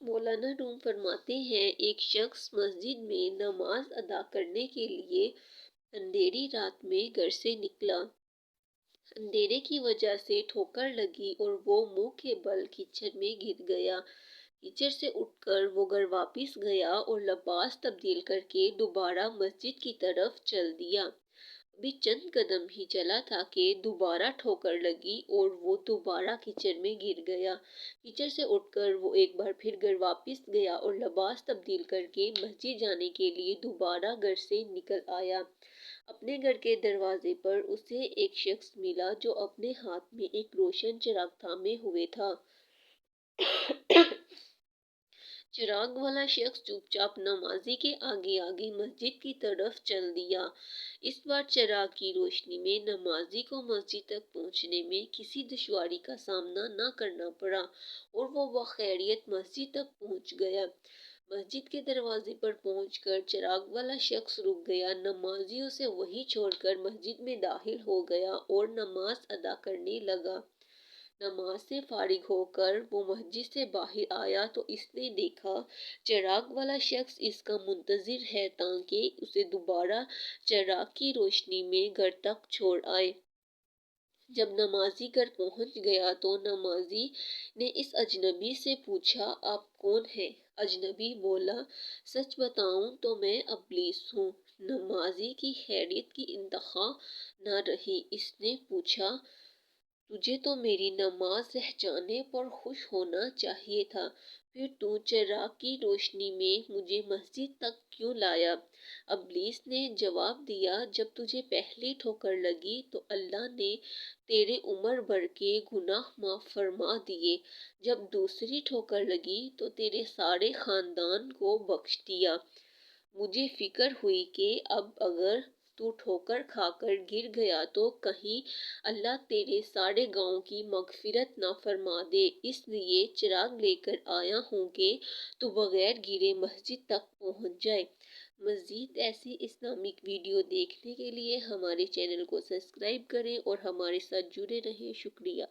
مولانا روم فرماتے ہیں، ایک شخص مسجد میں نماز ادا کرنے کے لیے اندھیری رات میں گھر سے نکلا۔ اندھیرے کی وجہ سے ٹھوکر لگی اور وہ منہ کے بل کیچڑ میں گر گیا۔ کیچڑ سے اٹھ کر وہ گھر واپس گیا اور لباس تبدیل کر کے دوبارہ مسجد کی طرف چل دیا۔ ابھی چند قدم ہی چلا تھا کہ دوبارہ ٹھوکر لگی اور وہ دوبارہ کیچڑ میں گر گیا۔ کیچڑ سے اٹھ کر وہ ایک بار پھر گھر واپس گیا اور لباس تبدیل کر کے مسجد جانے کے لیے دوبارہ گھر سے نکل آیا۔ اپنے گھر کے دروازے پر اسے ایک شخص ملا جو اپنے ہاتھ میں ایک روشن چراغ تھامے ہوئے تھا۔ چراغ والا شخص چپ چاپ نمازی کے آگے آگے مسجد کی طرف چل دیا۔ اس بار چراغ کی روشنی میں نمازی کو مسجد تک پہنچنے میں کسی دشواری کا سامنا نہ کرنا پڑا اور وہ بخیریت مسجد تک پہنچ گیا۔ مسجد کے دروازے پر پہنچ کر چراغ والا شخص رک گیا۔ نمازی اسے وہیں چھوڑ کر مسجد میں داخل ہو گیا اور نماز ادا کرنے لگا۔ نماز سے فارغ ہو کر وہ مسجد سے باہر آیا تو اس نے دیکھا چراغ والا شخص اس کا منتظر ہے تاکہ اسے دوبارہ چراغ کی روشنی میں گھر تک چھوڑ آئے۔ جب نمازی گھر پہنچ گیا تو نمازی نے اس اجنبی سے پوچھا، آپ کون ہیں؟ اجنبی بولا، سچ بتاؤں تو میں ابلیس ہوں۔ نمازی کی حیرت کی انتہا نہ رہی۔ اس نے پوچھا، تجھے تو میری نماز رہ جانے پر خوش ہونا چاہیے تھا، پھر تو چراغ کی روشنی میں مجھے مسجد تک کیوں لایا؟ ابلیس نے جواب دیا، جب تجھے پہلی ٹھوکر لگی تو اللہ نے تیرے عمر بھر کے گناہ معاف فرما دیے، جب دوسری ٹھوکر لگی تو تیرے سارے خاندان کو بخش دیا۔ مجھے فکر ہوئی کہ اب اگر تو ٹھوکر کھا کر گر گیا تو کہیں اللہ تیرے سارے گاؤں کی مغفرت نہ فرما دے، اس لیے چراغ لے کر آیا ہوں کہ تو بغیر گرے مسجد تک پہنچ جائے۔ مزید ایسی اسلامک ویڈیو دیکھنے کے لیے ہمارے چینل کو سبسکرائب کریں اور ہمارے ساتھ جڑے رہیں۔ شکریہ۔